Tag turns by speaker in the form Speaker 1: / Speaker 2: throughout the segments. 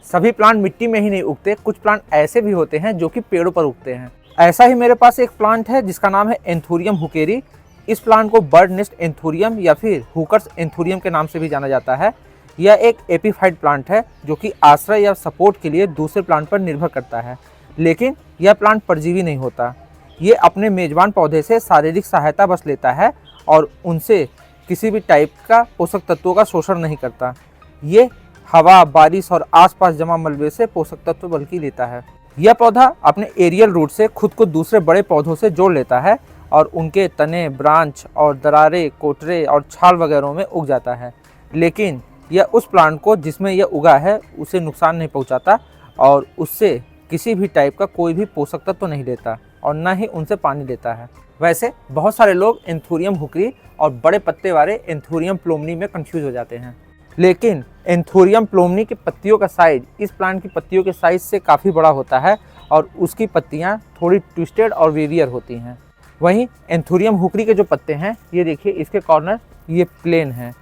Speaker 1: सभी प्लांट मिट्टी में ही नहीं उगते, कुछ प्लांट ऐसे भी होते हैं जो कि पेड़ों पर उगते हैं। ऐसा ही मेरे पास एक प्लांट है जिसका नाम है एंथूरियम हुकेरी। इस प्लांट को बर्ड नेस्ट एंथूरियम या फिर हुकर्स एंथूरियम के नाम से भी जाना जाता है। यह एक एपीफाइट प्लांट है जो कि आश्रय या सपोर्ट के लिए दूसरे प्लांट पर निर्भर करता है, लेकिन यह प्लांट परजीवी नहीं होता। ये अपने मेजबान पौधे से शारीरिक सहायता बस लेता है और उनसे किसी भी टाइप का पोषक तत्वों का शोषण नहीं करता। ये हवा, बारिश और आसपास जमा मलबे से पोषक तत्व बल्कि लेता है। यह पौधा अपने एरियल रूट से खुद को दूसरे बड़े पौधों से जोड़ लेता है और उनके तने, ब्रांच और दरारें, कोटरे और छाल वगैरह में उग जाता है। लेकिन यह उस प्लांट को जिसमें यह उगा है उसे नुकसान नहीं पहुंचाता और उससे किसी भी टाइप का कोई भी पोषक तत्व नहीं लेता और न ही उनसे पानी लेता है। वैसे बहुत सारे लोग एंथूरियम हुकरी और बड़े पत्ते वाले एंथूरियम प्लोमनी में कंफ्यूज हो जाते हैं, लेकिन एंथूरियम प्लोमनी के पत्तियों का साइज इस प्लांट की पत्तियों के साइज से काफ़ी बड़ा होता है और उसकी पत्तियां थोड़ी ट्विस्टेड और वेवियर होती हैं। वहीं एंथूरियम हुकरी के जो पत्ते हैं, ये देखिए इसके कॉर्नर ये प्लेन हैं।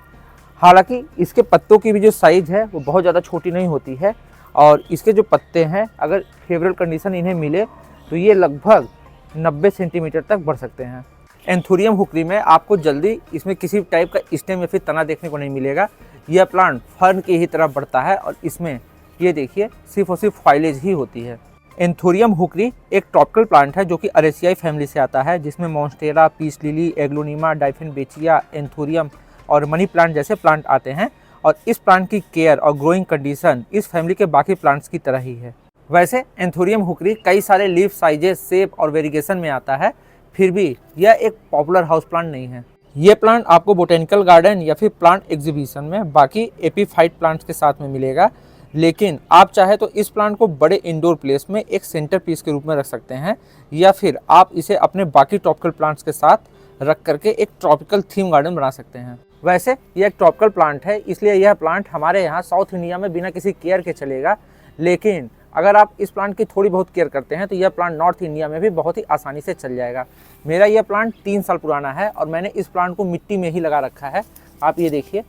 Speaker 1: हालांकि इसके पत्तों की भी जो साइज़ है वो बहुत ज़्यादा छोटी नहीं होती है और इसके जो पत्ते हैं अगर फेवरेबल कंडीशन इन्हें मिले तो ये लगभग 90 सेंटीमीटर तक बढ़ सकते हैं। एंथूरियम हुकरी में आपको जल्दी इसमें किसी टाइप का स्टेम या फिर तना देखने को नहीं मिलेगा। यह प्लांट फर्न की ही तरह बढ़ता है और इसमें ये देखिए सिर्फ और सिर्फ फाइलेज ही होती है। एंथूरियम हुकरी एक ट्रॉपिकल प्लांट है जो कि अरेसियाई फैमिली से आता है, जिसमें monstera, peace lily, aglaonema, डाइफिनबेचिया, anthurium और मनी प्लांट जैसे प्लांट आते हैं। और इस प्लांट की केयर और ग्रोइंग कंडीशन इस फैमिली के बाकी प्लांट्स की तरह ही है। वैसे एंथूरियम हुकरी कई सारे लीफ साइजेस, शेप और वेरिएशन में आता है, फिर भी यह एक पॉपुलर हाउस प्लांट नहीं है। ये प्लांट आपको बोटेनिकल गार्डन या फिर प्लांट एग्जीबिशन में बाकी एपीफाइट प्लांट्स के साथ में मिलेगा, लेकिन आप चाहे तो इस प्लांट को बड़े इंडोर प्लेस में एक सेंटर पीस के रूप में रख सकते हैं या फिर आप इसे अपने बाकी ट्रॉपिकल प्लांट्स के साथ रख करके एक ट्रॉपिकल थीम गार्डन बना सकते हैं। वैसे यह एक ट्रॉपिकल प्लांट है, इसलिए यह प्लांट हमारे यहाँ साउथ इंडिया में बिना किसी केयर के चलेगा, लेकिन अगर आप इस प्लांट की थोड़ी बहुत केयर करते हैं तो यह प्लांट नॉर्थ इंडिया में भी बहुत ही आसानी से चल जाएगा। मेरा यह प्लांट 3 साल पुराना है और मैंने इस प्लांट को मिट्टी में ही लगा रखा है। आप ये देखिए,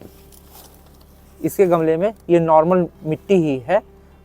Speaker 1: इसके गमले में ये नॉर्मल मिट्टी ही है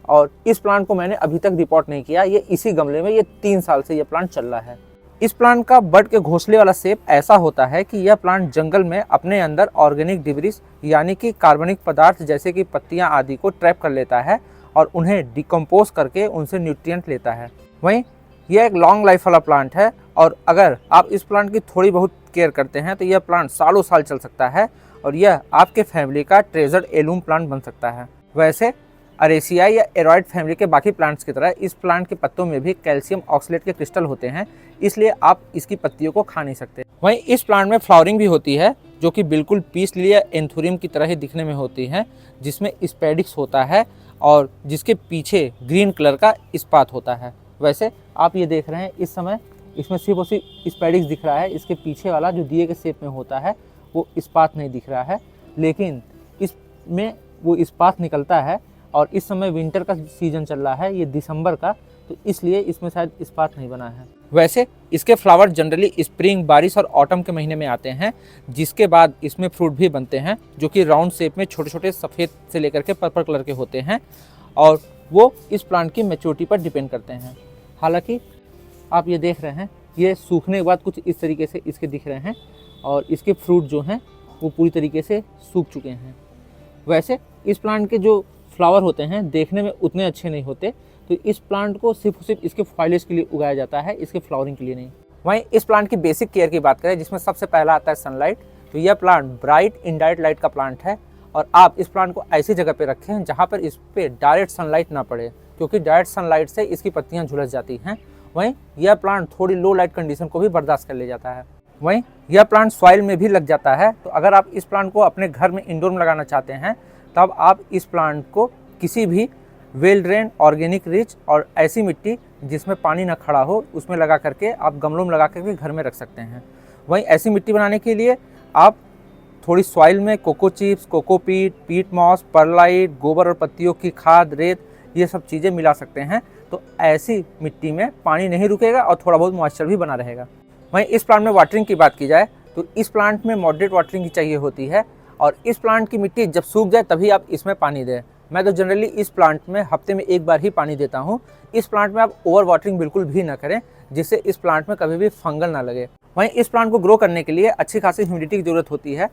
Speaker 1: और इस प्लांट को मैंने अभी तक रिपोर्ट नहीं किया। ये इसी गमले में ये 3 साल से ये प्लांट चल रहा है। इस प्लांट का बड के घोंसले वाला शेप ऐसा होता है कि यह प्लांट जंगल में अपने अंदर ऑर्गेनिक डिब्रिस यानी कि कार्बनिक पदार्थ जैसे कि पत्तियां आदि को ट्रैप कर लेता है और उन्हें डिकम्पोज करके उनसे न्यूट्रिएंट लेता है। वहीं यह एक लॉन्ग लाइफ वाला प्लांट है और अगर आप इस प्लांट की थोड़ी बहुत केयर करते हैं तो यह प्लांट सालों साल चल सकता है और यह आपके फैमिली का ट्रेजर्ड हेirloom प्लांट बन सकता है। वैसे अरेसियाई या एरॉइड फैमिली के बाकी प्लांट्स की तरह इस प्लांट के पत्तों में भी कैल्शियम ऑक्सलेट के क्रिस्टल होते हैं, इसलिए आप इसकी पत्तियों को खा नहीं सकते। वहीं इस प्लांट में फ्लावरिंग भी होती है जो कि बिल्कुल पीस लिली या एंथूरियम की तरह ही दिखने में होती है, जिसमें स्पेडिक्स होता है और जिसके पीछे ग्रीन कलर का इस्पात होता है। वैसे आप ये देख रहे हैं इस समय इसमें सिर्फ और सिर्फ स्पेडिक्स दिख रहा है, इसके पीछे वाला जो दिए के शेप में होता है वो इस्पात नहीं दिख रहा है, लेकिन इसमें वो इस्पात निकलता है और इस समय विंटर का सीजन चल रहा है, ये दिसंबर का, तो इसलिए इसमें शायद इस्पात नहीं बना है। वैसे इसके फ्लावर जनरली स्प्रिंग, बारिश और ऑटम के महीने में आते हैं, जिसके बाद इसमें फ्रूट भी बनते हैं जो कि राउंड शेप में छोटे छोटे सफ़ेद से लेकर के पर्पल कलर के होते हैं और वो इस प्लांट की मैच्योरिटी पर डिपेंड करते हैं। हालांकि आप ये देख रहे हैं ये सूखने के बाद कुछ इस तरीके से इसके दिख रहे हैं और इसके फ्रूट जो हैं वो पूरी तरीके से सूख चुके हैं। वैसे इस प्लांट के जो फ्लावर होते हैं देखने में उतने अच्छे नहीं होते, तो इस प्लांट को सिर्फ इसके फॉइलेज के लिए उगाया जाता है, इसके फ्लावरिंग के लिए नहीं। वहीं इस प्लांट की बेसिक केयर की बात करें जिसमें सबसे पहला आता है सनलाइट, तो यह प्लांट ब्राइट इनडायरेक्ट लाइट का प्लांट है और आप इस प्लांट को ऐसी जगह पे रखें जहाँ पर इस पर डायरेक्ट सनलाइट ना पड़े, क्योंकि डायरेक्ट सनलाइट से इसकी पत्तियाँ झुलस जाती हैं। वहीं यह प्लांट थोड़ी लो लाइट कंडीशन को भी बर्दाश्त कर ले जाता है। वहीं यह प्लांट सॉइल में भी लग जाता है, तो अगर आप इस प्लांट को अपने घर में इंडोर में लगाना चाहते हैं तब आप इस प्लांट को किसी भी वेल ड्रेन, ऑर्गेनिक रिच और ऐसी मिट्टी जिसमें पानी ना खड़ा हो उसमें लगा करके आप गमलों में लगा करके घर में रख सकते हैं। वहीं ऐसी मिट्टी बनाने के लिए आप थोड़ी सॉइल में coco chips, cocopeat, peat moss, perlite, गोबर और पत्तियों की खाद, रेत, ये सब चीज़ें मिला सकते हैं, तो ऐसी मिट्टी में पानी नहीं रुकेगा और थोड़ा बहुत मॉइस्चर भी बना रहेगा। वहीं इस प्लांट में वाटरिंग की बात की जाए तो इस प्लांट में मॉडरेट वाटरिंग की चाहिए होती है और इस प्लांट की मिट्टी जब सूख जाए तभी आप इसमें पानी दें, मैं तो जनरली इस प्लांट में हफ्ते में एक बार ही पानी देता हूँ। इस प्लांट में आप ओवर वाटरिंग बिल्कुल भी ना करें, जिससे इस प्लांट में कभी भी फंगल ना लगे। वहीं इस प्लांट को ग्रो करने के लिए अच्छी खासी ह्यूमिडिटी की ज़रूरत होती है।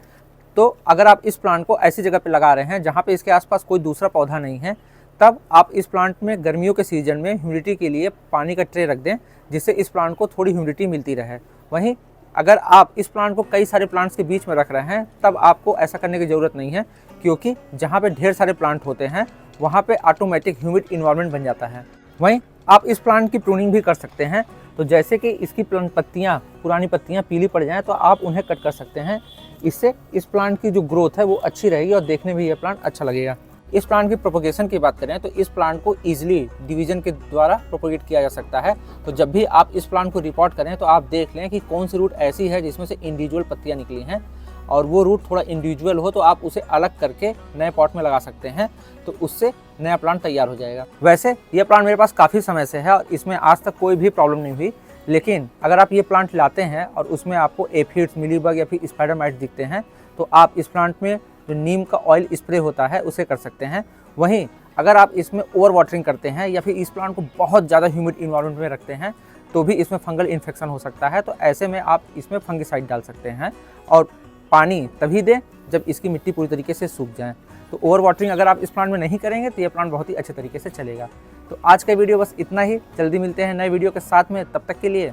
Speaker 1: तो अगर आप इस प्लांट को ऐसी जगह पे लगा रहे हैं जहाँ पे इसके आसपास कोई दूसरा पौधा नहीं है, तब आप इस प्लांट में गर्मियों के सीजन में ह्यूमिडिटी के लिए पानी का ट्रे रख दें, जिससे इस प्लांट को थोड़ी ह्यूमिडिटी मिलती रहे। वहीं अगर आप इस प्लांट को कई सारे प्लांट्स के बीच में रख रहे हैं, तब आपको ऐसा करने की ज़रूरत नहीं है, क्योंकि जहाँ पे ढेर सारे प्लांट होते हैं वहाँ पे ऑटोमेटिक ह्यूमिड इन्वायरमेंट बन जाता है। वहीं आप इस प्लांट की प्रूनिंग भी कर सकते हैं। तो जैसे कि इसकी पत्तियाँ, पुरानी पत्तियाँ पीली पड़ जाएँ तो आप उन्हें कट कर सकते हैं। इससे इस प्लांट की जो ग्रोथ है वो अच्छी रहेगी और देखने में ये प्लांट अच्छा लगेगा। इस प्लांट की प्रोपोगेशन की बात करें तो इस प्लांट को ईजिली डिवीजन के द्वारा प्रोपोगेट किया जा सकता है। तो जब भी आप इस प्लांट को रिपोर्ट करें तो आप देख लें कि कौन सी रूट ऐसी है जिसमें से इंडिविजुअल पत्तियाँ निकली हैं, और वो रूट थोड़ा इंडिविजुअल हो तो आप उसे अलग करके नए पॉट में लगा सकते हैं, तो उससे नया प्लांट तैयार हो जाएगा। वैसे ये प्लांट मेरे पास काफ़ी समय से है और इसमें आज तक कोई भी प्रॉब्लम नहीं हुई। लेकिन अगर आप ये प्लांट लाते हैं और उसमें आपको एफिड्स, मिलीबग या फिर स्पाइडर माइट्स दिखते हैं, तो आप इस प्लांट में जो नीम का ऑयल स्प्रे होता है उसे कर सकते हैं। वहीं अगर आप इसमें ओवर वाटरिंग करते हैं या फिर इस प्लांट को बहुत ज़्यादा ह्यूमिड इन्वायरमेंट में रखते हैं, तो भी इसमें फंगल इन्फेक्शन हो सकता है। तो ऐसे में आप इसमें फंगिसाइड डाल सकते हैं और पानी तभी दें जब इसकी मिट्टी पूरी तरीके से सूख जाए। तो ओवर वाटरिंग अगर आप इस प्लांट में नहीं करेंगे तो ये प्लांट बहुत ही अच्छे तरीके से चलेगा। तो आज का वीडियो बस इतना ही। जल्दी मिलते हैं नए वीडियो के साथ में, तब तक के लिए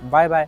Speaker 1: बाय बाय।